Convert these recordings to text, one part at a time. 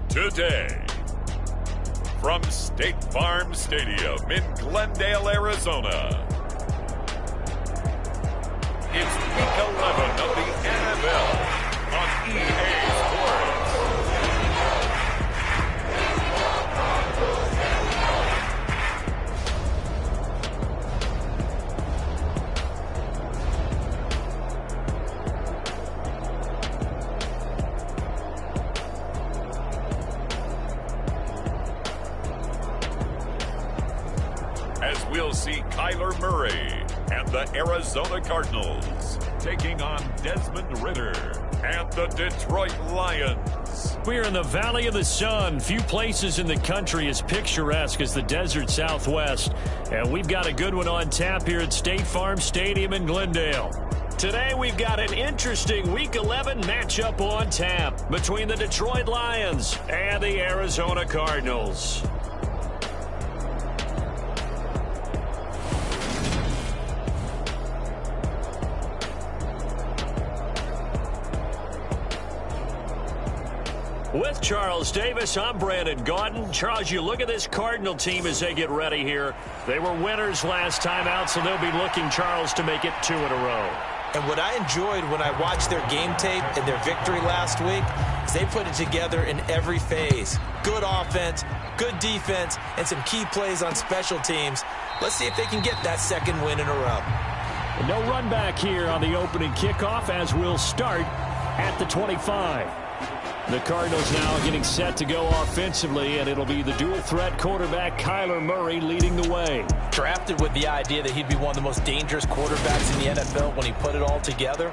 Today, from State Farm Stadium in Glendale, Arizona, it's Week 11 of the NFL on EA Sports. As we'll see Kyler Murray and the Arizona Cardinals taking on Desmond Ridder and the Detroit Lions. We're in the Valley of the Sun. Few places in the country as picturesque as the desert Southwest. And we've got a good one on tap here at State Farm Stadium in Glendale. Today we've got an interesting Week 11 matchup on tap between the Detroit Lions and the Arizona Cardinals. With Charles Davis, I'm Brandon Gaudin. Charles, you look at this Cardinal team as they get ready here. They were winners last time out, so they'll be looking, Charles, to make it 2 in a row. And what I enjoyed when I watched their game tape and their victory last week is they put it together in every phase. Good offense, good defense, and some key plays on special teams. Let's see if they can get that second win in a row. No run back here on the opening kickoff as we'll start at the 25. The Cardinals now getting set to go offensively, and it'll be the dual-threat quarterback Kyler Murray leading the way. Drafted with the idea that he'd be one of the most dangerous quarterbacks in the NFL when he put it all together.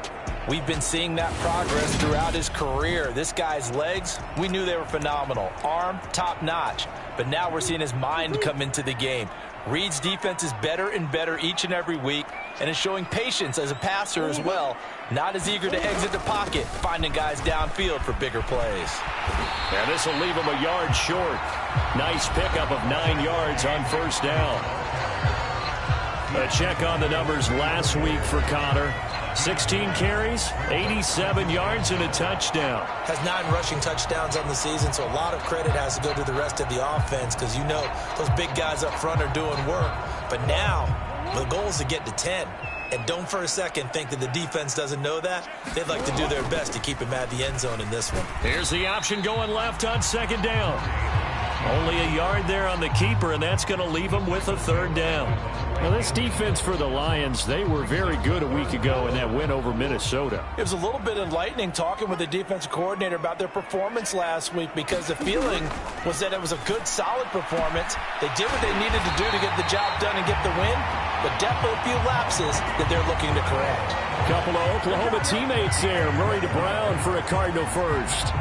We've been seeing that progress throughout his career. This guy's legs, we knew they were phenomenal. Arm, top-notch. But now we're seeing his mind come into the game. Reed's defense is better and better each and every week, and is showing patience as a passer as well. Not as eager to exit the pocket, finding guys downfield for bigger plays. And this will leave him a yard short. Nice pickup of 9 yards on first down. A check on the numbers last week for Connor. 16 carries, 87 yards, and a touchdown. Has 9 rushing touchdowns on the season, so a lot of credit has to go to the rest of the offense because you know those big guys up front are doing work. But now, the goal is to get to 10. And don't for a second think that the defense doesn't know that. They'd like to do their best to keep him at the end zone in this one. Here's the option going left on second down. Only a yard there on the keeper, and that's going to leave him with a third down. Now, this defense for the Lions, they were very good a week ago in that win over Minnesota. It was a little bit enlightening talking with the defensive coordinator about their performance last week because the feeling was that it was a good, solid performance. They did what they needed to do to get the job done and get the win, but definitely a few lapses that they're looking to correct. A couple of Oklahoma teammates there. Murray to Brown for a Cardinal first.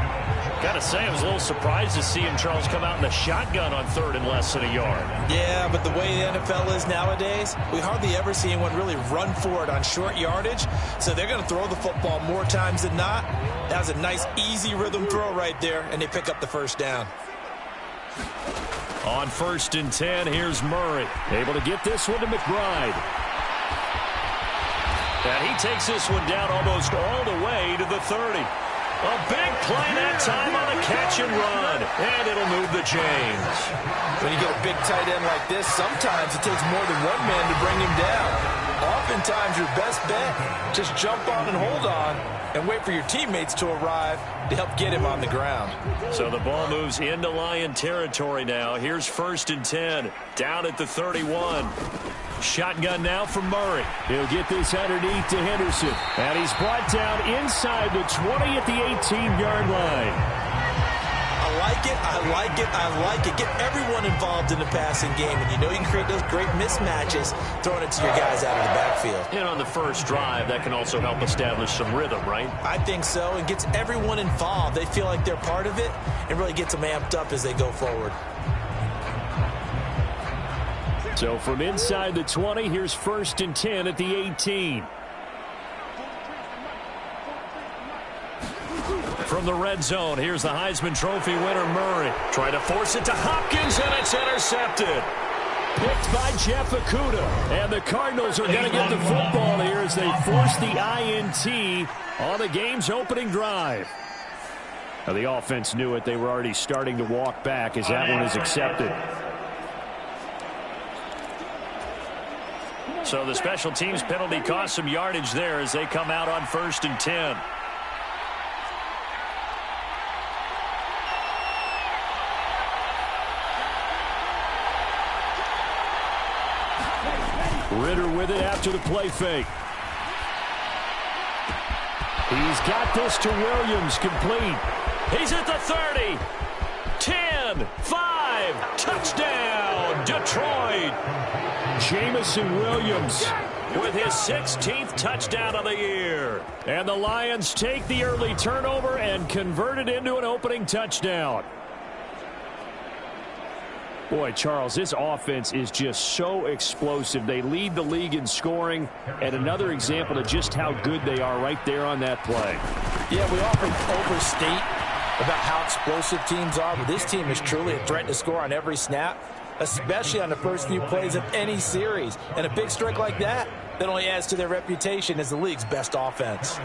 Got to say, I was a little surprised to see him, Charles, come out in the shotgun on third and less than a yard. Yeah, but the way the NFL is nowadays, we hardly ever see anyone really run for it on short yardage. So they're going to throw the football more times than not. That was a nice, easy rhythm throw right there, and they pick up the first down. On 1st and 10, here's Murray. Able to get this one to McBride. And he takes this one down almost all the way to the 30. A big play that time on a catch and run. And it'll move the chains. When you get a big tight end like this, sometimes it takes more than one man to bring him down. Oftentimes your best bet, just jump on and hold on and wait for your teammates to arrive to help get him on the ground. So the ball moves into Lion territory now. Here's 1st and 10, down at the 31. Shotgun now for Murray. He'll get this underneath to Henderson. And he's brought down inside the 20 at the 18-yard line. I like it, I like it, I like it. Get everyone involved in the passing game. And you know you can create those great mismatches throwing it to your guys out of the backfield. And on the first drive, that can also help establish some rhythm, right? I think so. It gets everyone involved. They feel like they're part of it and really gets them amped up as they go forward. So from inside the 20, here's 1st and 10 at the 18. From the red zone, here's the Heisman Trophy winner, Murray. Trying to force it to Hopkins, and it's intercepted. Picked by Jeff Okuda. And the Cardinals are going to get the football here as they force the INT on the game's opening drive. Now, the offense knew it. They were already starting to walk back as that one is accepted. So the special teams penalty cost some yardage there as they come out on 1st and 10. Ritter with it after the play fake. He's got this to Williams, complete. He's at the 30. 10, 5, touchdown, Detroit. Jamison Williams with his 16th touchdown of the year. And the Lions take the early turnover and convert it into an opening touchdown. Boy, Charles, this offense is just so explosive. They lead the league in scoring, and another example of just how good they are right there on that play. Yeah, we often overstate about how explosive teams are, but this team is truly a threat to score on every snap, especially on the first few plays of any series. And a big strike like that only adds to their reputation as the league's best offense.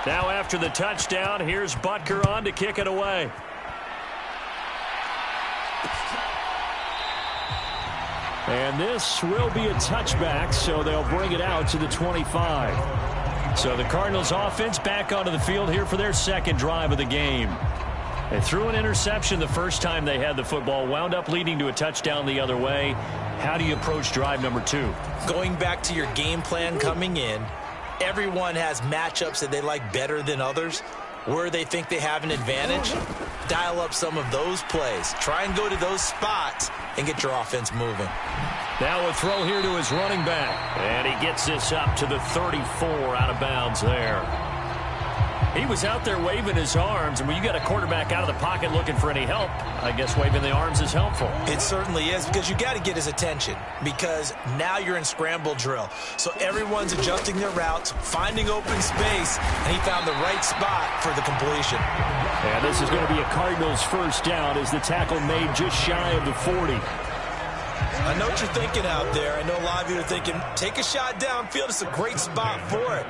Now after the touchdown, here's Butker on to kick it away. And this will be a touchback, so they'll bring it out to the 25. So the Cardinals offense back onto the field here for their second drive of the game. They threw an interception the first time they had the football, wound up leading to a touchdown the other way. How do you approach drive number 2? Going back to your game plan coming in, everyone has matchups that they like better than others. Where they think they have an advantage, dial up some of those plays. Try and go to those spots and get your offense moving. Now a throw here to his running back. And he gets this up to the 34 out of bounds there. He was out there waving his arms, and when you got a quarterback out of the pocket looking for any help, I guess waving the arms is helpful. It certainly is, because you got to get his attention, because now you're in scramble drill. So everyone's adjusting their routes, finding open space, and he found the right spot for the completion. And this is going to be a Cardinals first down as the tackle made just shy of the 40. I know what you're thinking out there. I know a lot of you are thinking, take a shot downfield. It's a great spot for it.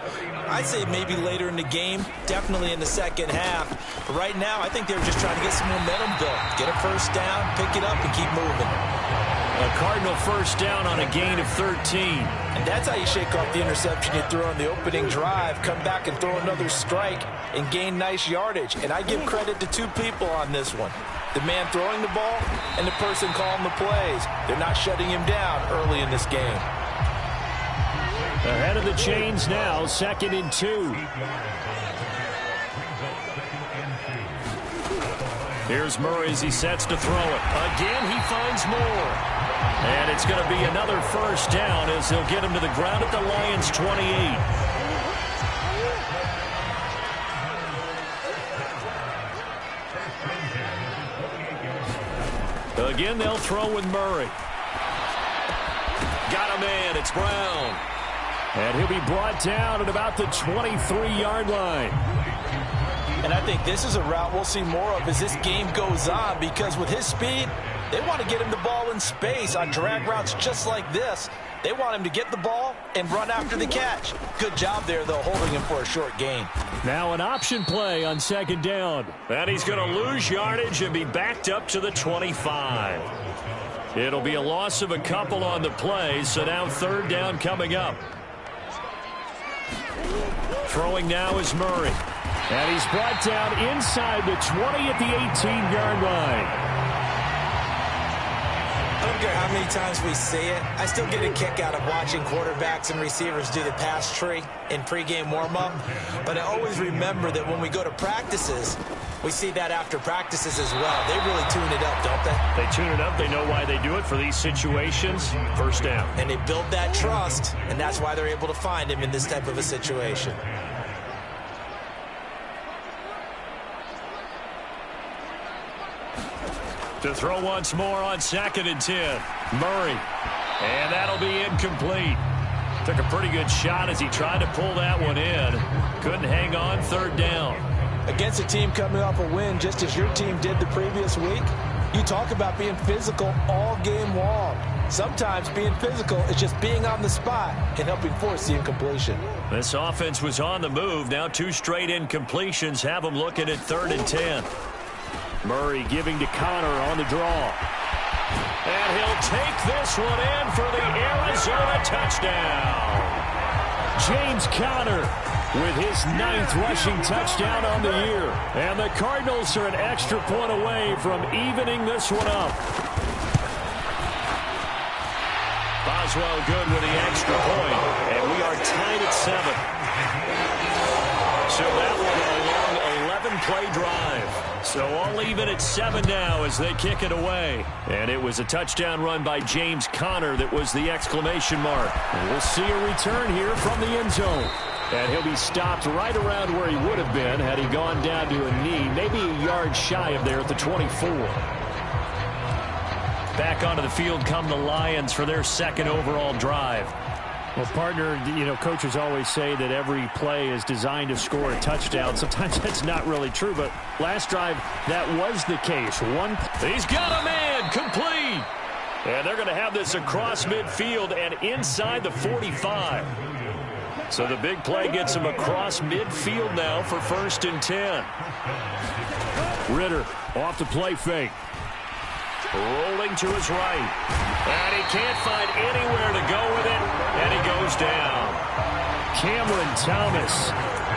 I'd say maybe later in the game, definitely in the second half. But right now, I think they were just trying to get some momentum built. Get a first down, pick it up, and keep moving. A Cardinal first down on a gain of 13. And that's how you shake off the interception you threw on the opening drive. Come back and throw another strike and gain nice yardage. And I give credit to two people on this one. The man throwing the ball and the person calling the plays. They're not shutting him down early in this game. Ahead of the chains now, 2nd and 2. Here's Murray as he sets to throw it. Again, he finds more. And it's going to be another first down as they'll get him to the ground at the Lions' 28. Again, they'll throw with Murray. Got a man. It's Brown. And he'll be brought down at about the 23-yard line. And I think this is a route we'll see more of as this game goes on, because with his speed, they want to get him the ball in space on drag routes just like this. They want him to get the ball and run after the catch. Good job there, though, holding him for a short gain. Now an option play on 2nd down. And he's going to lose yardage and be backed up to the 25. It'll be a loss of a couple on the play, so now 3rd down coming up. Throwing now is Murray. And he's brought down inside the 20 at the 18-yard line. I don't care how many times we say it, I still get a kick out of watching quarterbacks and receivers do the pass tree in pregame warm-up. But I always remember that when we go to practices, we see that after practices as well. They really tune it up, don't they? They tune it up. They know why they do it for these situations. First down. And they build that trust, and that's why they're able to find him in this type of a situation. To throw once more on 2nd and 10. Murray. And that'll be incomplete. Took a pretty good shot as he tried to pull that one in. Couldn't hang on. 3rd down. against a team coming off a win just as your team did the previous week. You talk about being physical all game long. Sometimes being physical is just being on the spot and helping force the incompletion. This offense was on the move. Now 2 straight incompletions have them looking at 3rd and 10. Murray giving to Connor on the draw. And he'll take this one in for the Arizona touchdown. James Conner with his 9th rushing touchdown on the year. And the Cardinals are an extra point away from evening this one up. Boswell good with the extra point. And we are tied at 7. So that one a long 11-play drive. So all even at 7 now as they kick it away. And it was a touchdown run by James Conner that was the exclamation mark. And we'll see a return here from the end zone. And he'll be stopped right around where he would have been had he gone down to a knee, maybe a yard shy of there at the 24. Back onto the field come the Lions for their 2nd overall drive. Well, partner, coaches always say that every play is designed to score a touchdown. Sometimes that's not really true, but last drive, that was the case. He's got a man, complete. And they're going to have this across midfield and inside the 45. So the big play gets him across midfield now for 1st and 10. Ritter off the play fake. Rolling to his right. And he can't find anywhere to go with it. And he goes down. Cameron Thomas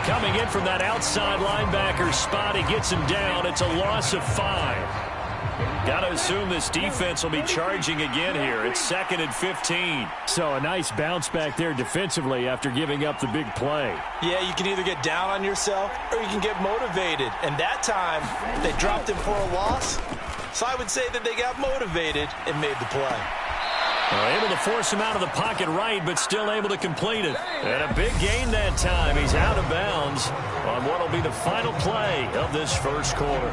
coming in from that outside linebacker spot. He gets him down. It's a loss of 5. Got to assume this defense will be charging again here. It's 2nd and 15. So a nice bounce back there defensively after giving up the big play. Yeah, you can either get down on yourself or you can get motivated. And that time, they dropped him for a loss. So I would say that they got motivated and made the play. Able to force him out of the pocket right, but still able to complete it. And a big gain that time. He's out of bounds on what will be the final play of this 1st quarter.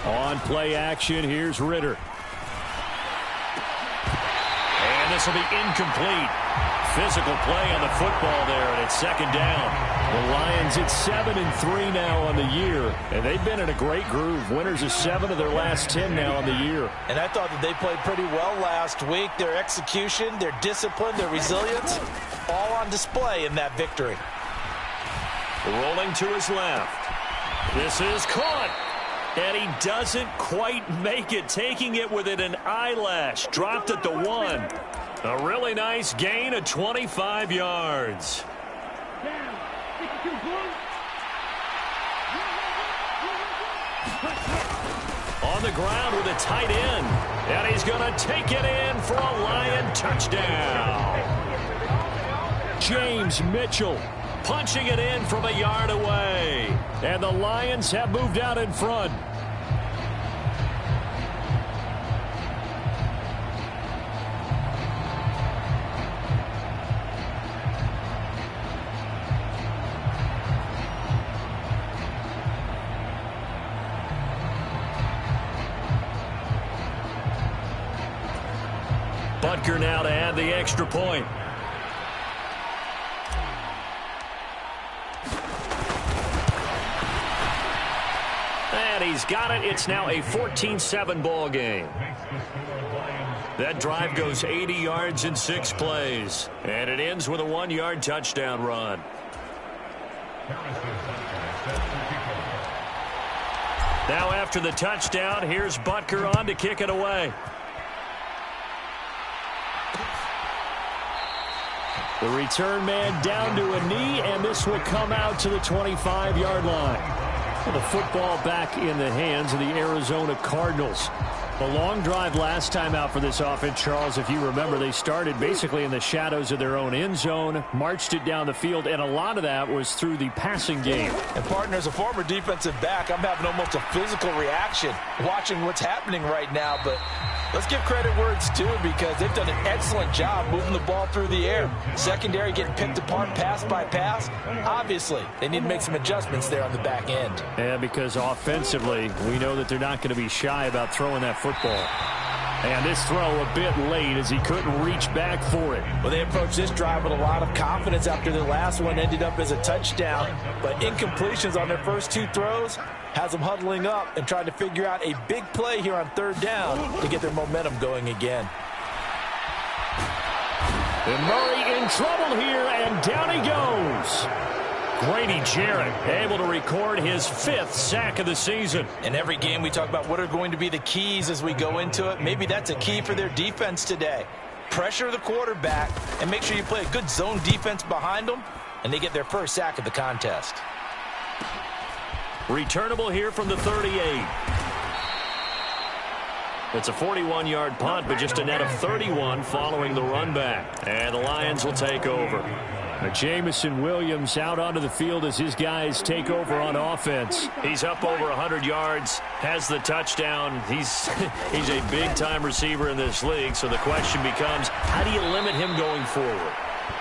On play action, here's Ritter. And this will be incomplete. Physical play on the football there, and it's 2nd down. The Lions at 7-3 now on the year, and they've been in a great groove. Winners of 7 of their last 10 now on the year. And I thought that they played pretty well last week. Their execution, their discipline, their resilience, all on display in that victory. Rolling to his left. This is caught. And he doesn't quite make it, taking it within an eyelash. Dropped at the 1. A really nice gain of 25 yards. On the ground with a tight end. And he's going to take it in for a Lion touchdown. James Mitchell punching it in from a yard away. And the Lions have moved out in front. Butker now to add the extra point. And he's got it. It's now a 14-7 ball game. That drive goes 80 yards in 6 plays. And it ends with a 1-yard touchdown run. Now after the touchdown, here's Butker on to kick it away. The return man down to a knee, and this will come out to the 25-yard line. Well, the football back in the hands of the Arizona Cardinals. A long drive last time out for this offense, Charles. If you remember, they started basically in the shadows of their own end zone, marched it down the field, and a lot of that was through the passing game. And, partner, as a former defensive back, I'm having almost a physical reaction watching what's happening right now, but let's give credit where it's due because they've done an excellent job moving the ball through the air. Secondary getting picked apart pass by pass. Obviously, they need to make some adjustments there on the back end. Yeah, because offensively, we know that they're not going to be shy about throwing that football. And this throw a bit late as he couldn't reach back for it. Well, they approached this drive with a lot of confidence after the last one ended up as a touchdown. But incompletions on their first two throws has them huddling up and trying to figure out a big play here on third down to get their momentum going again. And Murray in trouble here, and down he goes. Grady Jarrett able to record his 5th sack of the season. In every game we talk about what are going to be the keys as we go into it. Maybe that's a key for their defense today. Pressure the quarterback and make sure you play a good zone defense behind them, and they get their first sack of the contest. Returnable here from the 38. It's a 41-yard punt, but just a net of 31 following the run back. And the Lions will take over. Jamison Williams out onto the field as his guys take over on offense. He's up over 100 yards, has the touchdown. He's a big-time receiver in this league, so the question becomes, how do you limit him going forward?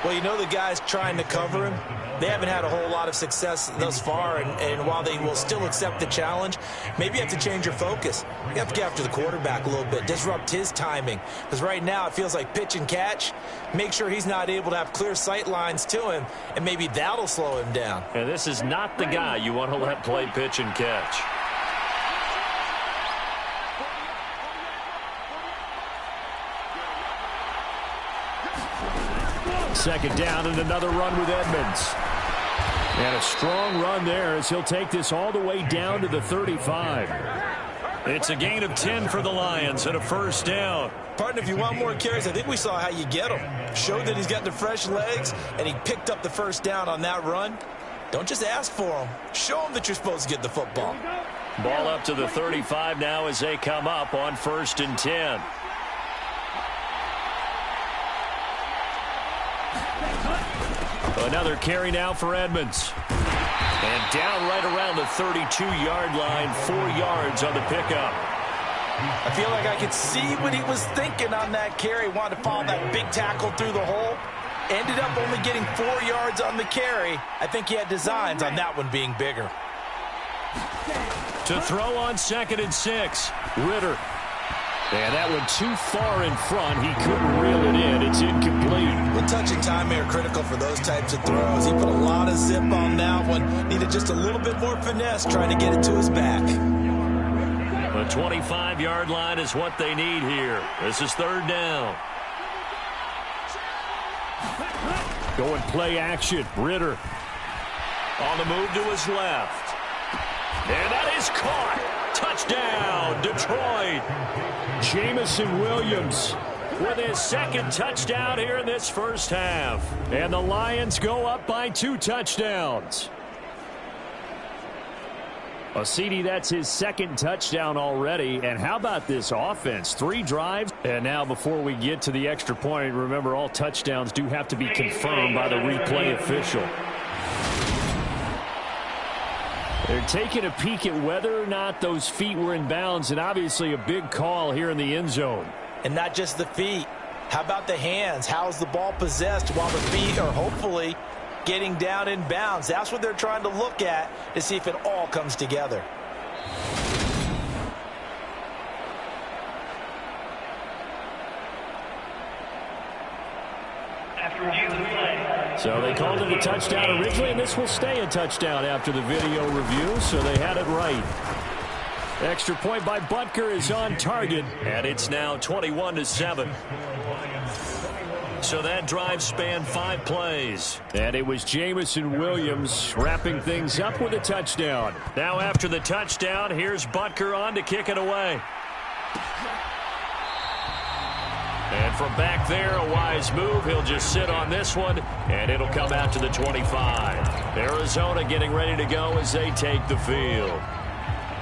Well, you know the guys trying to cover him, they haven't had a whole lot of success thus far, and while they will still accept the challenge, maybe you have to change your focus. You have to get after the quarterback a little bit, disrupt his timing, because right now it feels like pitch and catch. Make sure he's not able to have clear sight lines to him, and maybe that'll slow him down. And this is not the guy you want to let play pitch and catch. Second down and another run with Edmonds. And a strong run there as he'll take this all the way down to the 35. It's a gain of 10 for the Lions and a first down. Partner, if you want more carries, I think we saw how you get him. Showed that he's got the fresh legs, and he picked up the first down on that run. Don't just ask for him. Show him that you're supposed to get the football. Ball up to the 35 now as they come up on 1st and 10. Another carry now for Edmonds. And down right around the 32-yard line, 4 yards on the pickup. I feel like I could see what he was thinking on that carry. Wanted to follow that big tackle through the hole. Ended up only getting 4 yards on the carry. I think he had designs on that one being bigger. To throw on 2nd and 6, Ritter. And that one too far in front. He couldn't reel it in. It's incomplete. Well, touch and time are critical for those types of throws. He put a lot of zip on that one. Needed just a little bit more finesse trying to get it to his back. The 25-yard line is what they need here. This is 3rd down. Going play action. Ritter on the move to his left. And that is caught. Touchdown, Detroit. Jamison Williams with his 2nd touchdown here in this first half. And the Lions go up by 2 touchdowns. CD, that's his 2nd touchdown already. And how about this offense? 3 drives. And now before we get to the extra point, remember all touchdowns do have to be confirmed by the replay official. They're taking a peek at whether or not those feet were in bounds, and obviously a big call here in the end zone. And not just the feet. How about the hands? How's the ball possessed while the feet are hopefully getting down in bounds? That's what they're trying to look at to see if it all comes together. So they called it a touchdown originally, and this will stay a touchdown after the video review, so they had it right. Extra point by Butker is on target, and it's now 21-7. So that drive spanned 5 plays. And it was Jamison Williams wrapping things up with a touchdown. Now after the touchdown, here's Butker on to kick it away. And from back there, a wise move. He'll just sit on this one, and it'll come out to the 25. Arizona getting ready to go as they take the field.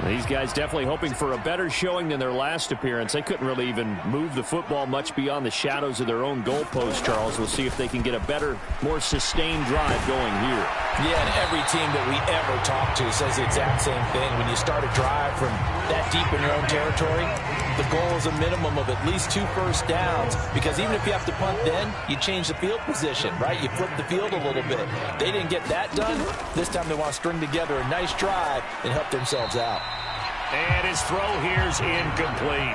These guys definitely hoping for a better showing than their last appearance. They couldn't really even move the football much beyond the shadows of their own goalpost, Charles. We'll see if they can get a better, more sustained drive going here. Yeah, and every team that we ever talk to says the exact same thing. When you start a drive from that deep in your own territory, the goal is a minimum of at least 2 first downs, because even if you have to punt then, you change the field position, right? You flip the field a little bit. They didn't get that done. This time they want to string together a nice drive and help themselves out. And his throw here's incomplete.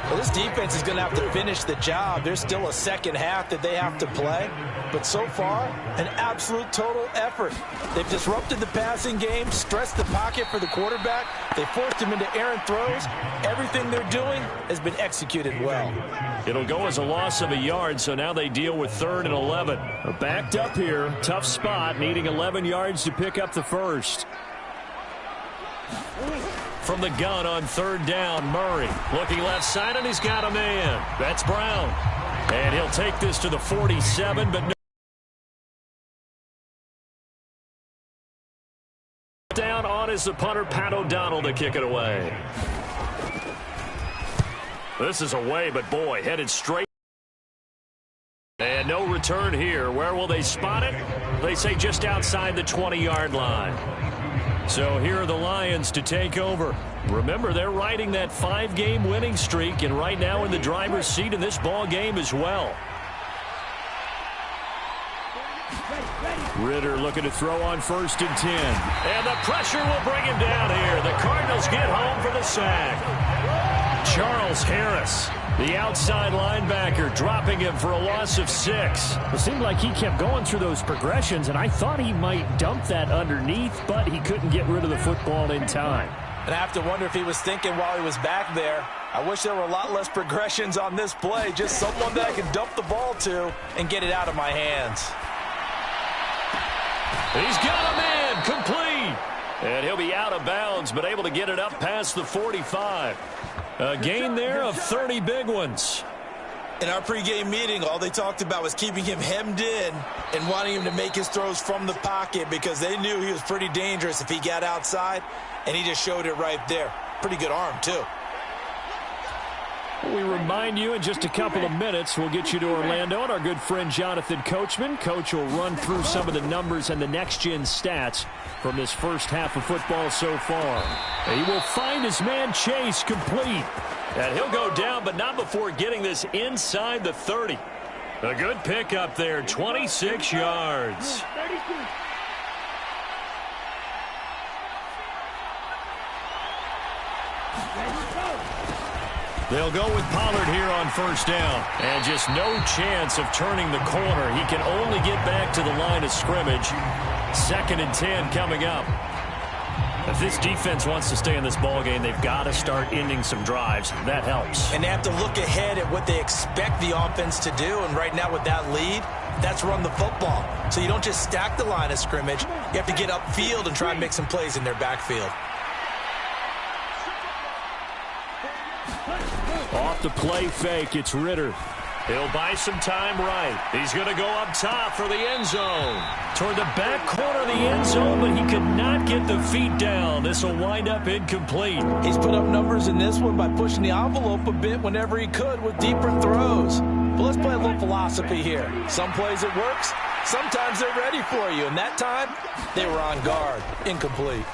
Well, this defense is going to have to finish the job. There's still a second half that they have to play. But so far, an absolute total effort. They've disrupted the passing game, stressed the pocket for the quarterback. They forced him into errant throws. Everything they're doing has been executed well. It'll go as a loss of a yard, so now they deal with 3rd and 11. Backed up here, tough spot, needing 11 yards to pick up the first. From the gun on 3rd down, Murray looking left side, and he's got a man. That's Brown. And he'll take this to the 47, but no. Down on is the punter, Pat O'Donnell, to kick it away. This is away, but boy, headed straight. And no return here. Where will they spot it? They say just outside the 20-yard line. So here are the Lions to take over. Remember, they're riding that 5-game winning streak, and right now in the driver's seat in this ball game as well. Ritter looking to throw on 1st and 10. And the pressure will bring him down here. The Cardinals get home for the sack. Charles Harris, the outside linebacker, dropping him for a loss of 6. It seemed like he kept going through those progressions, and I thought he might dump that underneath, but he couldn't get rid of the football in time. And I have to wonder if he was thinking while he was back there, I wish there were a lot less progressions on this play, just someone that I could dump the ball to and get it out of my hands. He's got a man, complete. And he'll be out of bounds, but able to get it up past the 45. A gain there of 30 big ones. In our pregame meeting, all they talked about was keeping him hemmed in and wanting him to make his throws from the pocket because they knew he was pretty dangerous if he got outside, and he just showed it right there. Pretty good arm, too. We remind you in just a couple of minutes, we'll get you to Orlando and our good friend Jonathan Coachman. Coach will run through some of the numbers and the next-gen stats from this first half of football so far. He will find his man Chase complete. And he'll go down, but not before getting this inside the 30. A good pickup there, 26 yards. They'll go with Pollard here on 1st down. And just no chance of turning the corner. He can only get back to the line of scrimmage. 2nd and 10 coming up. If this defense wants to stay in this ballgame, they've got to start ending some drives. That helps. And they have to look ahead at what they expect the offense to do. And right now with that lead, that's run the football. So you don't just stack the line of scrimmage. You have to get upfield and try and make some plays in their backfield. Off the play fake, it's Ritter. He'll buy some time right. He's going to go up top for the end zone. Toward the back corner of the end zone, but he could not get the feet down. This will wind up incomplete. He's put up numbers in this one by pushing the envelope a bit whenever he could with deeper throws. But let's play a little philosophy here. Some plays it works. Sometimes they're ready for you. And that time, they were on guard. Incomplete.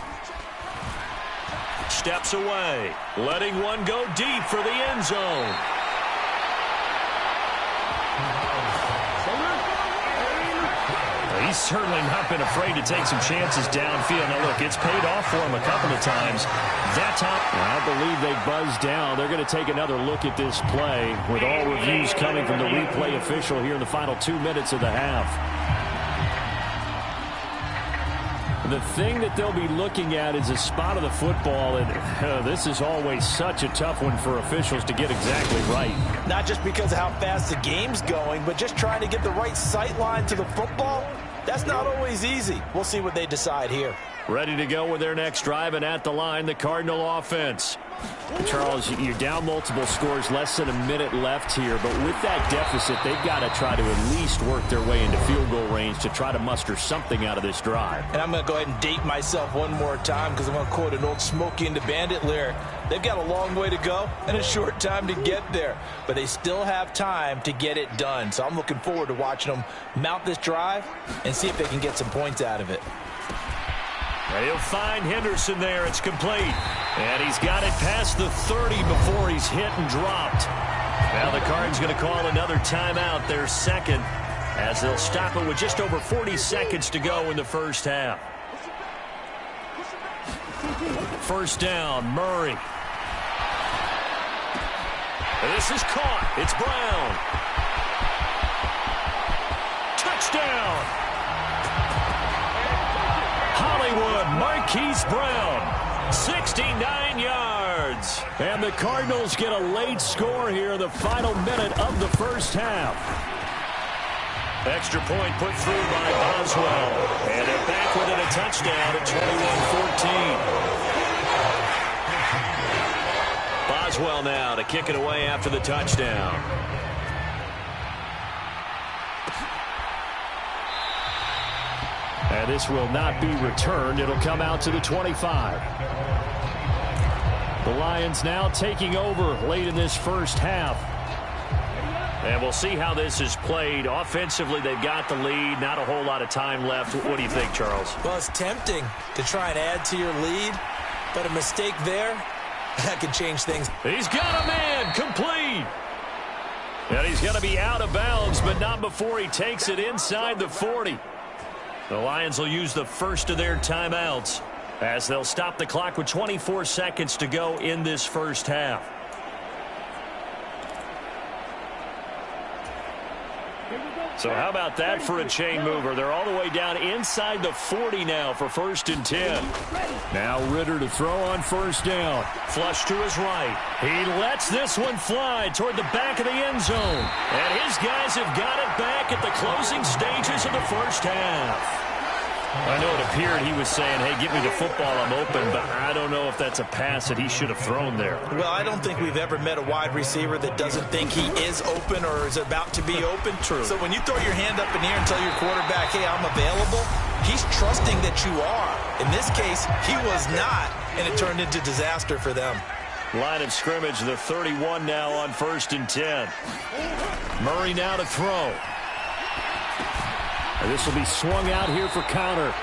Steps away, letting one go deep for the end zone. He's certainly not been afraid to take some chances downfield. Now, look, it's paid off for him a couple of times. That time, I believe they buzzed down. They're going to take another look at this play with all reviews coming from the replay official here in the final 2 minutes of the half. The thing that they'll be looking at is a spot of the football, and this is always such a tough one for officials to get exactly right. Not just because of how fast the game's going, but just trying to get the right sight line to the football. That's not always easy. We'll see what they decide here. Ready to go with their next drive, and at the line, the Cardinal offense. Charles, you're down multiple scores, less than a minute left here, but with that deficit, they've got to try to at least work their way into field goal range to try to muster something out of this drive. And I'm going to go ahead and date myself one more time because I'm going to quote an old Smokey and the Bandit lyric. They've got a long way to go and a short time to get there, but they still have time to get it done. So I'm looking forward to watching them mount this drive and see if they can get some points out of it. He'll find Henderson there. It's complete. And he's got it past the 30 before he's hit and dropped. Now the Cards going to call another timeout, their second, as they'll stop it with just over 40 seconds to go in the first half. 1st down, Murray. This is caught. It's Brown. Touchdown. Hollywood Marquise Brown. 69 yards. And the Cardinals get a late score here in the final minute of the first half. Extra point put through by Boswell. And they're back within a touchdown at 21-14. Boswell now to kick it away after the touchdown. And this will not be returned. It'll come out to the 25. The Lions now taking over late in this first half. And we'll see how this is played. Offensively, they've got the lead. Not a whole lot of time left. What do you think, Charles? Well, it's tempting to try and add to your lead, but a mistake there, that could change things. He's got a man complete. And he's going to be out of bounds, but not before he takes it inside the 40. The Lions will use the first of their timeouts as they'll stop the clock with 24 seconds to go in this first half. So how about that for a chain mover? They're all the way down inside the 40 now for 1st and 10. Now Ritter to throw on first down. Flush to his right. He lets this one fly toward the back of the end zone. And his guys have got it back at the closing stages of the first half. I know it appeared he was saying, hey, give me the football, I'm open, but I don't know if that's a pass that he should have thrown there. Well, I don't think we've ever met a wide receiver that doesn't think he is open or is about to be open. True. So when you throw your hand up in the air and tell your quarterback, hey, I'm available, he's trusting that you are. In this case, he was not, and it turned into disaster for them. Line of scrimmage, the 31 now on 1st and 10. Murray now to throw. And this will be swung out here for counter.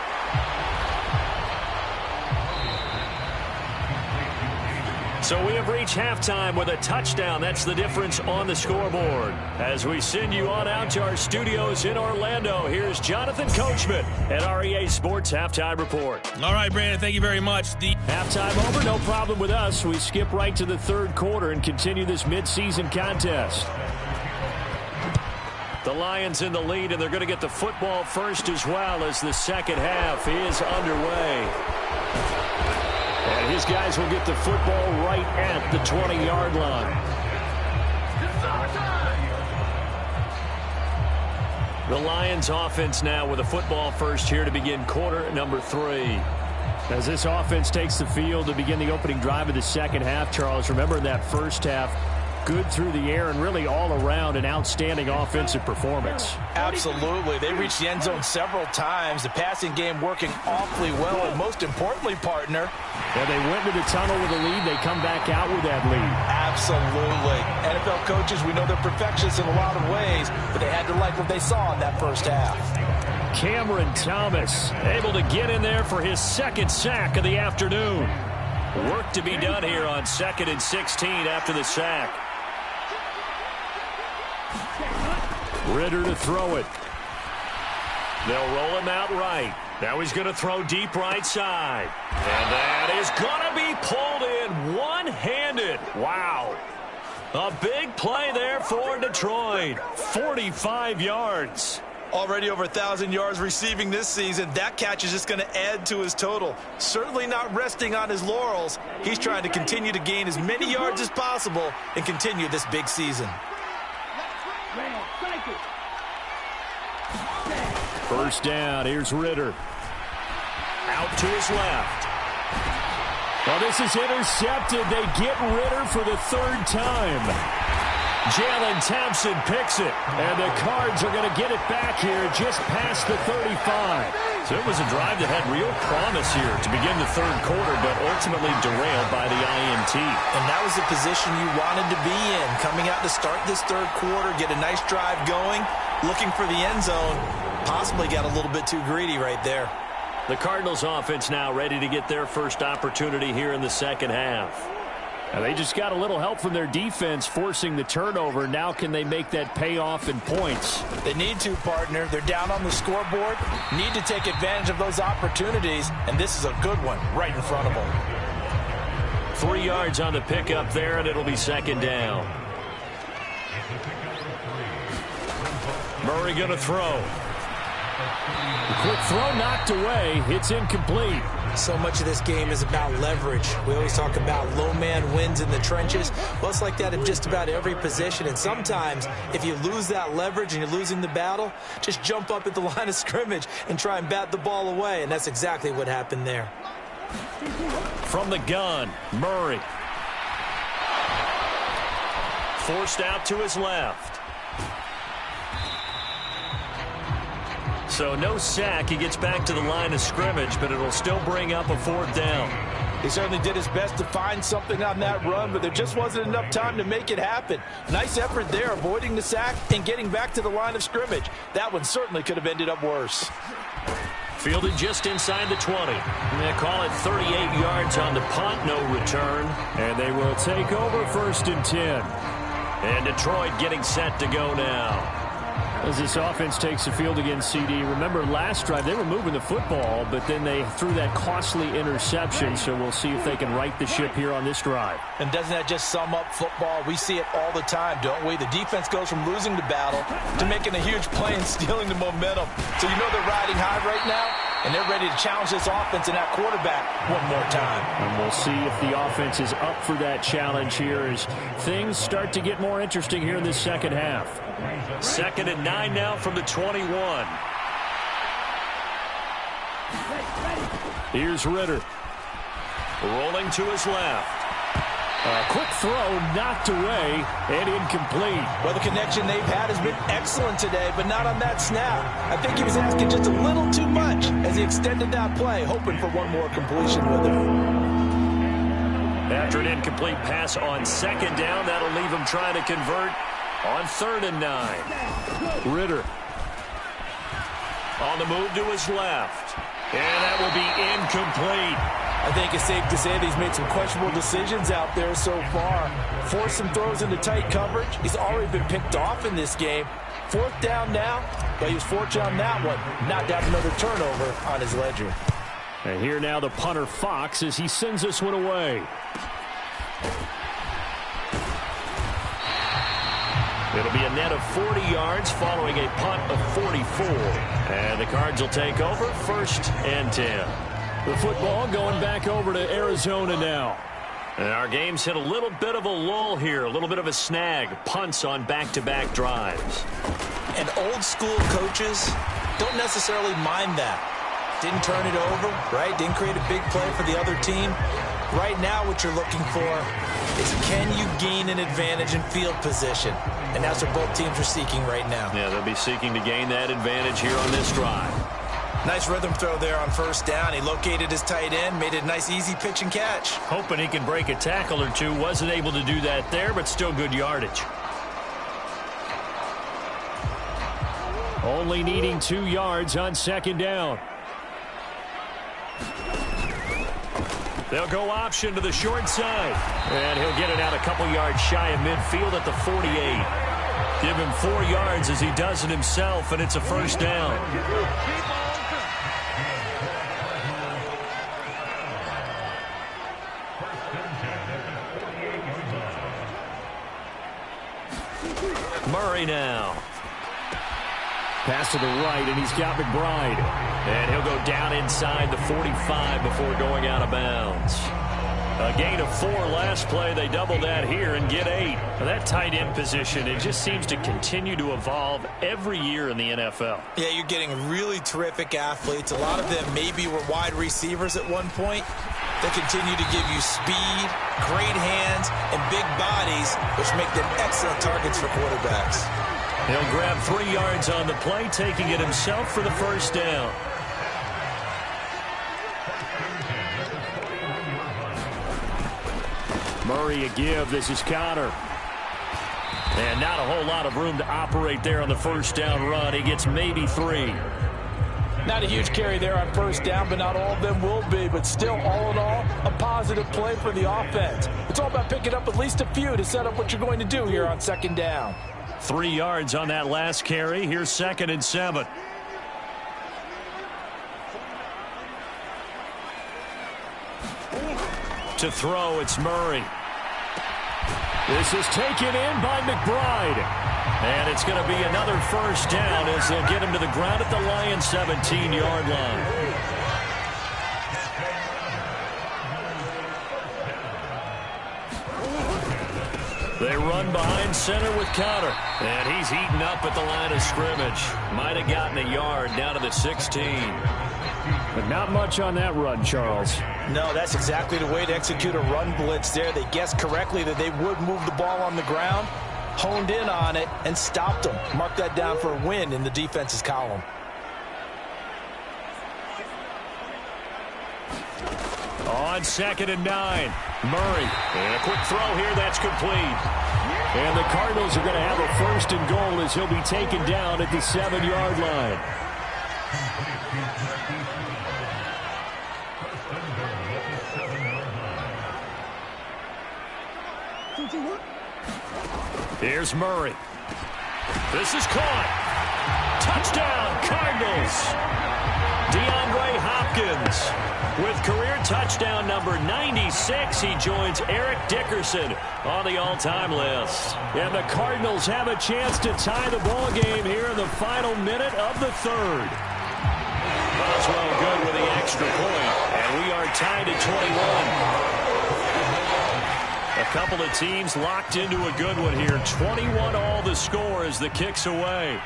So we have reached halftime with a touchdown. That's the difference on the scoreboard. As we send you on out to our studios in Orlando, here's Jonathan Coachman at REA Sports Halftime Report. All right, Brandon, thank you very much. Halftime over, no problem with us. We skip right to the third quarter and continue this midseason contest. The Lions in the lead, and they're going to get the football first as well as the second half is underway. And his guys will get the football right at the 20-yard line. The Lions offense now with a football first here to begin quarter number 3. As this offense takes the field to begin the opening drive of the second half, Charles, remember in that first half, good through the air and really all around an outstanding offensive performance. Absolutely. They reached the end zone several times. The passing game working awfully well, and most importantly, partner, well, they went to the tunnel with a lead. They come back out with that lead. Absolutely. NFL coaches, we know they're perfectionists in a lot of ways, but they had to like what they saw in that first half. Cameron Thomas able to get in there for his second sack of the afternoon. Work to be done here on 2nd and 16 after the sack. Ritter to throw it. They'll roll him out right. Now he's going to throw deep right side. And that is going to be pulled in one-handed. Wow. A big play there for Detroit. 45 yards. Already over 1,000 yards receiving this season. That catch is just going to add to his total. Certainly not resting on his laurels. He's trying to continue to gain as many yards as possible and continue this big season. First down. Here's Ritter. Out to his left. Well, this is intercepted. They get Ritter for the third time. Jalen Thompson picks it, and the Cards are going to get it back here just past the 35. So it was a drive that had real promise here to begin the third quarter, but ultimately derailed by the INT. And that was the position you wanted to be in, coming out to start this third quarter, get a nice drive going, looking for the end zone. Possibly got a little bit too greedy right there. The Cardinals offense now ready to get their first opportunity here in the second half. Now they just got a little help from their defense forcing the turnover. Now can they make that pay off in points? They need to, partner. They're down on the scoreboard. Need to take advantage of those opportunities, and this is a good one right in front of them. 3 yards on the pickup there, and it'll be second down. Murray going to throw. The quick throw knocked away. It's incomplete. So much of this game is about leverage. We always talk about low man wins in the trenches. Well, it's like that in just about every position. And sometimes, if you lose that leverage and you're losing the battle, just jump up at the line of scrimmage and try and bat the ball away. And that's exactly what happened there. From the gun, Murray. Forced out to his left. So no sack. He gets back to the line of scrimmage, but it'll still bring up a 4th down. He certainly did his best to find something on that run, but there just wasn't enough time to make it happen. Nice effort there, avoiding the sack and getting back to the line of scrimmage. That one certainly could have ended up worse. Fielded just inside the 20. They call it 38 yards on the punt, no return. And they will take over 1st and 10. And Detroit getting set to go now. As this offense takes the field against CD, remember last drive they were moving the football, but then they threw that costly interception, so we'll see if they can right the ship here on this drive. And doesn't that just sum up football? We see it all the time, don't we? The defense goes from losing the battle to making a huge play and stealing the momentum. So you know they're riding high right now, and they're ready to challenge this offense and that quarterback one more time. And we'll see if the offense is up for that challenge here as things start to get more interesting here in this second half. 2nd and 9 now from the 21. Here's Ritter. Rolling to his left. A quick throw knocked away and incomplete. Well, the connection they've had has been excellent today, but not on that snap. I think he was asking just a little too much as he extended that play, hoping for one more completion with it. After an incomplete pass on 2nd down, that'll leave him trying to convert on 3rd and 9. Ritter. On the move to his left. And that will be incomplete. I think it's safe to say that he's made some questionable decisions out there so far. Forced some throws into tight coverage. He's already been picked off in this game. 4th down now, but he was fortunate on that one. Not to have another turnover on his ledger. And here now the punter Fox as he sends this one away. It'll be a net of 40 yards following a punt of 44. And the Cards will take over 1st and 10. The football going back over to Arizona now. And our game's hit a little bit of a lull here, a little bit of a snag. Punts on back-to-back drives. And old school coaches don't necessarily mind that. Didn't turn it over, right? Didn't create a big play for the other team. Right now what you're looking for is can you gain an advantage in field position? And that's what both teams are seeking right now. Yeah, they'll be seeking to gain that advantage here on this drive. Nice rhythm throw there on 1st down. He located his tight end, made it a nice easy pitch and catch. Hoping he can break a tackle or two. Wasn't able to do that there, but still good yardage. Only needing 2 yards on 2nd down. They'll go option to the short side. And he'll get it out a couple yards shy of midfield at the 48. Give him 4 yards as he does it himself, and it's a 1st down. Murray now. Pass to the right, and he's got McBride. And he'll go down inside the 45 before going out of bounds. A gain of 4 last play. They double that here and get 8. Now that tight end position, it just seems to continue to evolve every year in the NFL. Yeah, you're getting really terrific athletes. A lot of them maybe were wide receivers at one point. They continue to give you speed, great hands, and big bodies, which make them excellent targets for quarterbacks. He'll grab 3 yards on the play, taking it himself for the 1st down. Murray a give. This is Connor. And not a whole lot of room to operate there on the 1st down run. He gets maybe 3. Not a huge carry there on 1st down, but not all of them will be. But still, all in all, a positive play for the offense. It's all about picking up at least a few to set up what you're going to do here on 2nd down. 3 yards on that last carry. Here's 2nd and 7. To throw, it's Murray. This is taken in by McBride. And it's going to be another first down as they'll get him to the ground at the Lions' 17-yard line. They run behind center with Counter. And he's heating up at the line of scrimmage. Might have gotten a yard down to the 16. But not much on that run, Charles. No, that's exactly the way to execute a run blitz there. They guessed correctly that they would move the ball on the ground, honed in on it, and stopped them. Mark that down for a win in the defense's column. On 2nd and 9, Murray. And a quick throw here, that's complete. And the Cardinals are going to have a 1st and goal as he'll be taken down at the 7-yard line. Here's Murray. This is caught. Touchdown, Cardinals. DeAndre Hopkins with career touchdown number 96. He joins Eric Dickerson on the all-time list. And the Cardinals have a chance to tie the ball game here in the final minute of the 3rd. Boswell good with the extra point. And we are tied at 21. A couple of teams locked into a good one here. 21 all the score as the kick's away.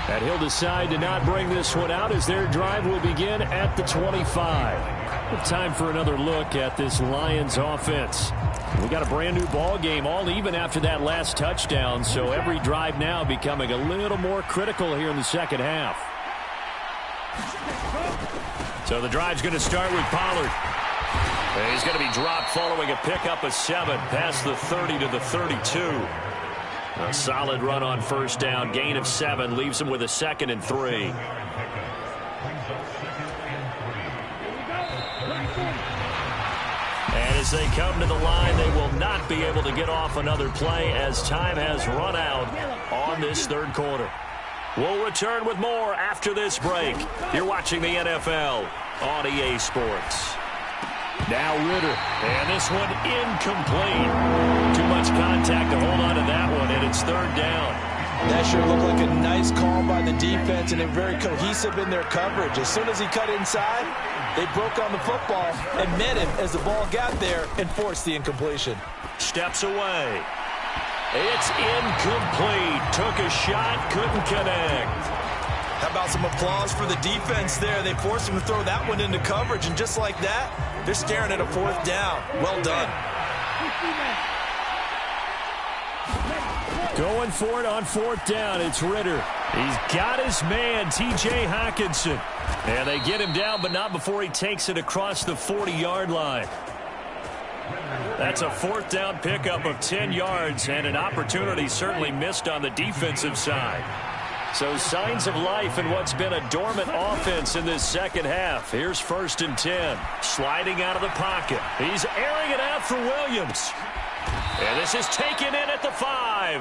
And he'll decide to not bring this one out as their drive will begin at the 25. Time for another look at this Lions offense. We got a brand new ball game, all even after that last touchdown, so every drive now becoming a little more critical here in the second half. So the drive's going to start with Pollard. He's going to be dropped following a pickup of 7 past the 30 to the 32. A solid run on 1st down. Gain of 7 leaves him with a 2nd and 3. And as they come to the line, they will not be able to get off another play as time has run out on this 3rd quarter. We'll return with more after this break. You're watching the NFL on EA Sports. Now Ritter, and this one incomplete. Too much contact to hold on to that one, and it's 3rd down. That sure looked like a nice call by the defense, and they're very cohesive in their coverage. As soon as he cut inside, they broke on the football and met him as the ball got there and forced the incompletion. Steps away. It's incomplete. Took a shot, couldn't connect. How about some applause for the defense there? They forced him to throw that one into coverage, and just like that, they're staring at a 4th down. Well done. Going for it on 4th down. It's Ritter. He's got his man, T.J. Hockenson. And they get him down, but not before he takes it across the 40-yard line. That's a 4th down pickup of 10 yards and an opportunity certainly missed on the defensive side. So signs of life in what's been a dormant offense in this second half. Here's 1st and 10. Sliding out of the pocket. He's airing it out for Williams. And this is taken in at the 5.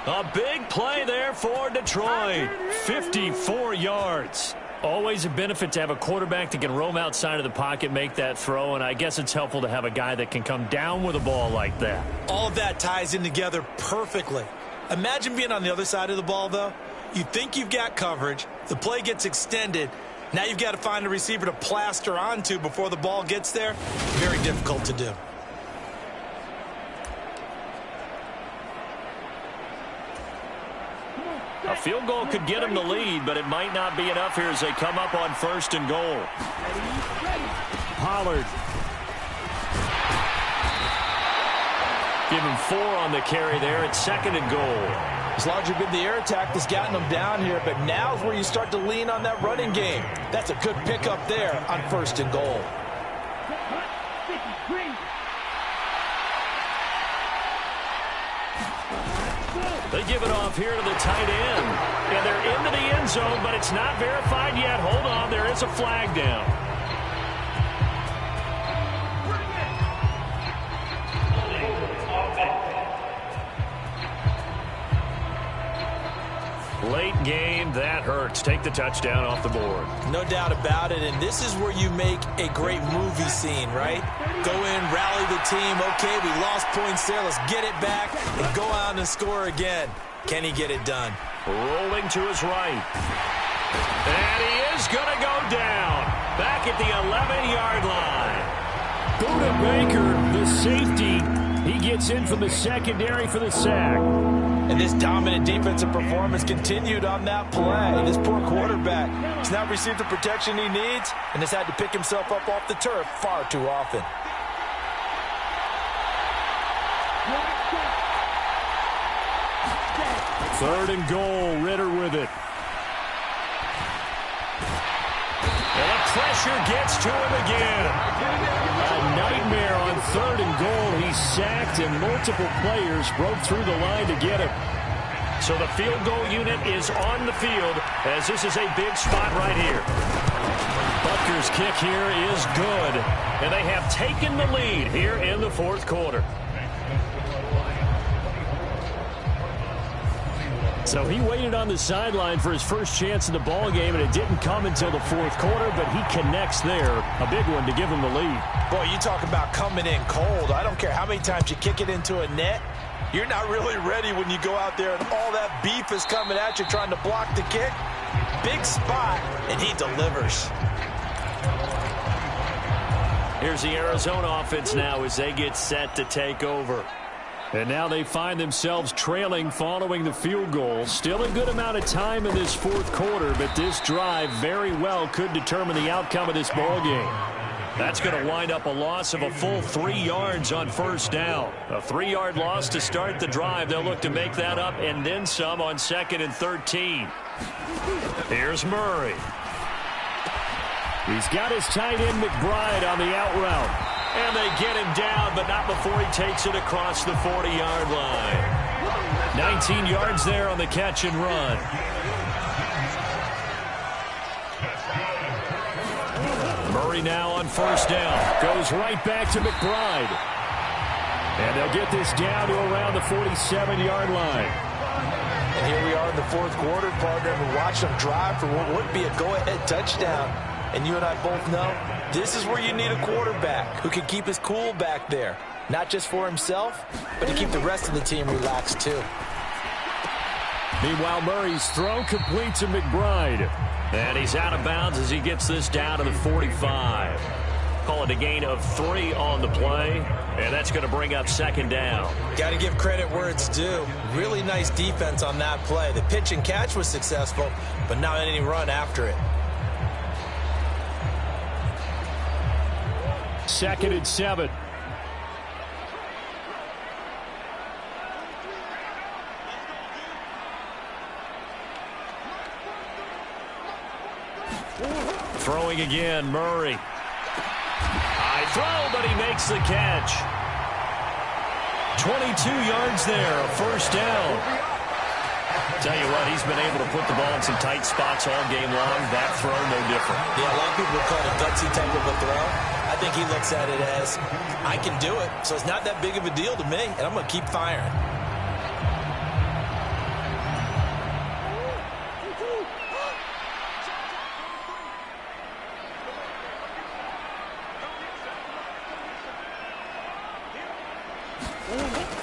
A big play there for Detroit. 54 yards. Always a benefit to have a quarterback that can roam outside of the pocket, make that throw, and I guess it's helpful to have a guy that can come down with a ball like that. All of that ties in together perfectly. Imagine being on the other side of the ball, though. You think you've got coverage. The play gets extended. Now you've got to find a receiver to plaster onto before the ball gets there. Very difficult to do. A field goal could get him the lead, but it might not be enough here as they come up on 1st and goal. Pollard. Give him 4 on the carry there at 2nd and goal. It's largely been the air attack that's gotten them down here, but now is where you start to lean on that running game. That's a good pickup there on 1st and goal. They give it off here to the tight end. And they're into the end zone, but it's not verified yet. Hold on, there is a flag down. Late game, that hurts. Take the touchdown off the board. No doubt about it, and this is where you make a great movie scene, right? Go in, rally the team. Okay, we lost points there. Let's get it back and go out and score again. Can he get it done? Rolling to his right. And he is going to go down. Back at the 11-yard line. Buda Baker, the safety, he gets in from the secondary for the sack. And this dominant defensive performance continued on that play. This poor quarterback has not received the protection he needs and has had to pick himself up off the turf far too often. Third and goal, Ritter with it. And the pressure gets to him again. A nightmare on third and goal. He's sacked, and multiple players broke through the line to get him. So the field goal unit is on the field as this is a big spot right here. Butker's kick here is good, and they have taken the lead here in the fourth quarter. So he waited on the sideline for his first chance in the ball game, and it didn't come until the fourth quarter, but he connects there. A big one to give him the lead. Boy, you talk about coming in cold. I don't care how many times you kick it into a net. You're not really ready when you go out there and all that beef is coming at you trying to block the kick. Big spot, and he delivers. Here's the Arizona offense now as they get set to take over. And now they find themselves trailing following the field goal. Still a good amount of time in this fourth quarter, but this drive very well could determine the outcome of this ball game. That's going to wind up a loss of a full 3 yards on first down. A 3-yard loss to start the drive. They'll look to make that up and then some on 2nd and 13. Here's Murray. He's got his tight end McBride on the out route. And they get him down, but not before he takes it across the 40-yard line. 19 yards there on the catch and run. Murray now on first down. Goes right back to McBride. And they'll get this down to around the 47-yard line. And here we are in the fourth quarter, partner, and watch them drive for what would be a go-ahead touchdown. And you and I both know this is where you need a quarterback who can keep his cool back there. Not just for himself, but to keep the rest of the team relaxed too. Meanwhile, Murray's throw complete to McBride. And he's out of bounds as he gets this down to the 45. Call it a gain of 3 on the play. And that's going to bring up 2nd down. Got to give credit where it's due. Really nice defense on that play. The pitch and catch was successful, but not any run after it. 2nd and 7. Throwing again, Murray. High throw, but he makes the catch. 22 yards there, a first down. Tell you what, he's been able to put the ball in some tight spots all game long. That throw, no different. Yeah, a lot of people call it a gutsy type of a throw. I think he looks at it as, I can do it, so it's not that big of a deal to me, and I'm going to keep firing.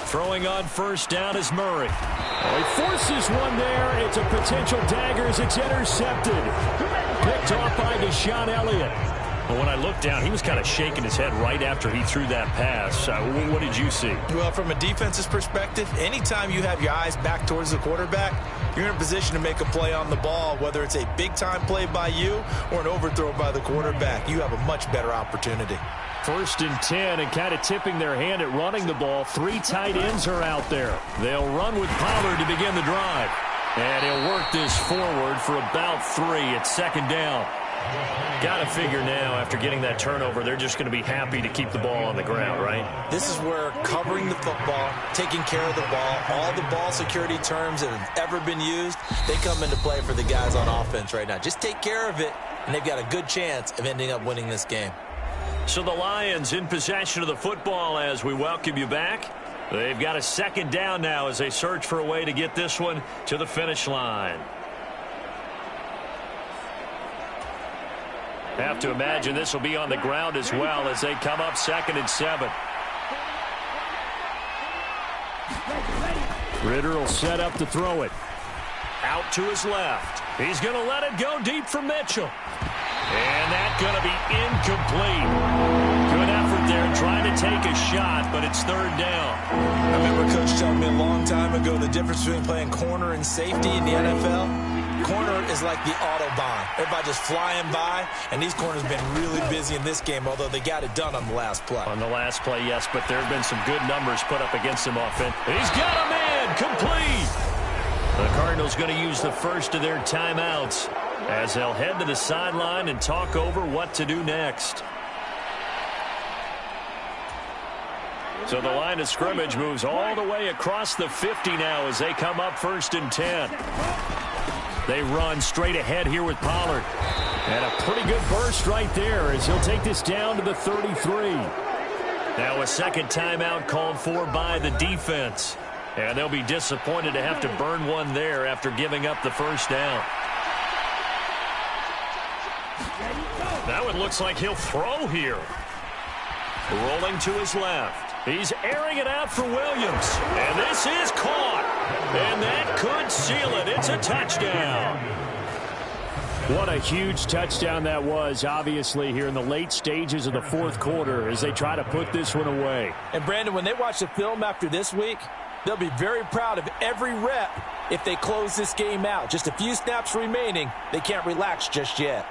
Throwing on first down is Murray. Oh, he forces one there. It's a potential dagger as it's intercepted. Picked off by Deshaun Elliott. Well, when I looked down, he was kind of shaking his head right after he threw that pass. What did you see? Well, from a defense's perspective, anytime you have your eyes back towards the quarterback, you're in a position to make a play on the ball, whether it's a big-time play by you or an overthrow by the quarterback. You have a much better opportunity. 1st and 10, and kind of tipping their hand at running the ball. 3 tight ends are out there. They'll run with Pollard to begin the drive. And he'll work this forward for about 3 at 2nd down. Got to figure now, after getting that turnover, they're just going to be happy to keep the ball on the ground, right? This is where covering the football, taking care of the ball, all the ball security terms that have ever been used, they come into play for the guys on offense right now. Just take care of it, and they've got a good chance of ending up winning this game. So the Lions in possession of the football as we welcome you back. They've got a 2nd down now as they search for a way to get this one to the finish line. Have to imagine this will be on the ground as well as they come up 2nd and 7. Ritter will set up to throw it. Out to his left. He's going to let it go deep for Mitchell. And that's going to be incomplete. Good effort there trying to take a shot, but it's 3rd down. I remember Coach telling me a long time ago the difference between playing corner and safety in the NFL. Corner is like the Autobahn. Everybody just flying by, and these corners have been really busy in this game, although they got it done on the last play. On the last play, yes, but there have been some good numbers put up against him offensively. He's got a man, complete. The Cardinals going to use the first of their timeouts as they'll head to the sideline and talk over what to do next. So the line of scrimmage moves all the way across the 50 now as they come up 1st and 10. They run straight ahead here with Pollard. And a pretty good burst right there as he'll take this down to the 33. Now a second timeout called for by the defense. And they'll be disappointed to have to burn one there after giving up the first down. Now it looks like he'll throw here. Rolling to his left. He's airing it out for Williams. And this is caught. And that could seal it. It's a touchdown. What a huge touchdown that was, obviously, here in the late stages of the 4th quarter as they try to put this one away. And, Brandon, when they watch the film after this week, they'll be very proud of every rep if they close this game out. Just a few snaps remaining. They can't relax just yet.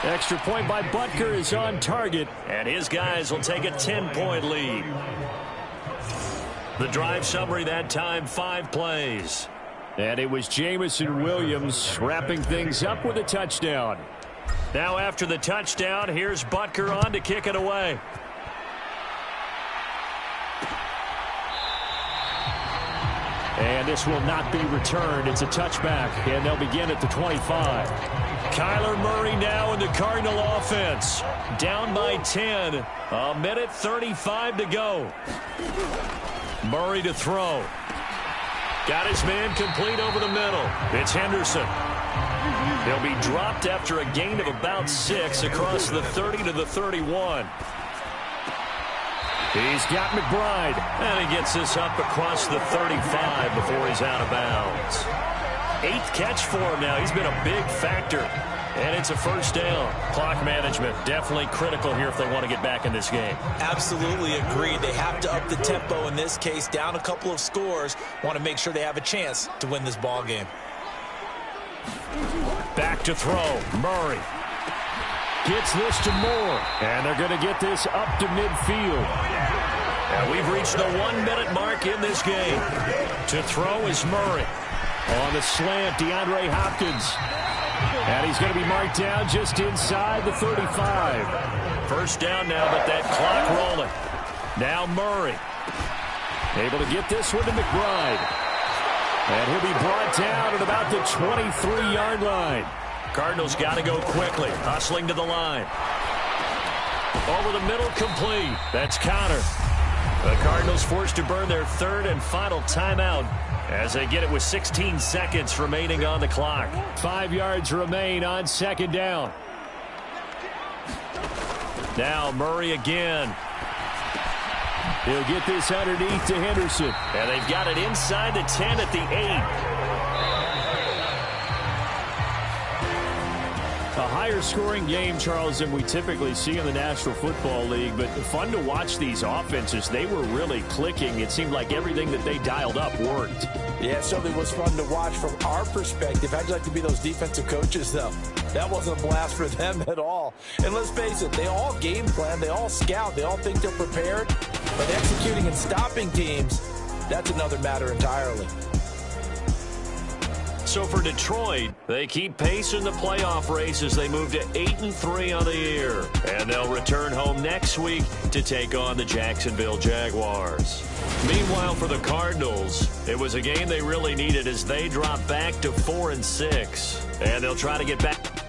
Extra point by Butker is on target, and his guys will take a 10-point lead. The drive summary that time, 5 plays. And it was Jamison Williams wrapping things up with a touchdown. Now after the touchdown, here's Butker on to kick it away. And this will not be returned. It's a touchback, and they'll begin at the 25. Kyler Murray now in the Cardinal offense. Down by 10. 1:35 to go. Murray to throw. Got his man complete over the middle. It's Henderson. He'll be dropped after a gain of about 6 across the 30 to the 31. He's got McBride. And he gets this up across the 35 before he's out of bounds. 8th catch for him now. He's been a big factor. And it's a first down. Clock management definitely critical here if they want to get back in this game. Absolutely agreed. They have to up the tempo in this case. Down a couple of scores. Want to make sure they have a chance to win this ball game. Back to throw. Murray. Gets this to Moore. And they're going to get this up to midfield. And we've reached the 1-minute mark in this game. To throw is Murray. On the slant, DeAndre Hopkins. And he's going to be marked down just inside the 35. First down now, but that clock rolling. Now Murray. Able to get this one to McBride. And he'll be brought down at about the 23-yard line. Cardinals got to go quickly. Hustling to the line. Over the middle, complete. That's Connor. The Cardinals forced to burn their 3rd and final timeout as they get it with 16 seconds remaining on the clock. 5 yards remain on 2nd down. Now Murray again. He'll get this underneath to Henderson. And they've got it inside the 10 at the 8. A higher scoring game, Charles, than we typically see in the National Football League, but fun to watch these offenses. They were really clicking. It seemed like everything that they dialed up worked. Yeah, it certainly was fun to watch from our perspective. How'd you like to be those defensive coaches, though? That wasn't a blast for them at all. And let's face it, they all game plan, they all scout, they all think they're prepared. But executing and stopping teams, that's another matter entirely. So for Detroit, they keep pace in the playoff race as they move to 8-3 on the year. And they'll return home next week to take on the Jacksonville Jaguars. Meanwhile, for the Cardinals, it was a game they really needed as they drop back to 4-6. And they'll try to get back.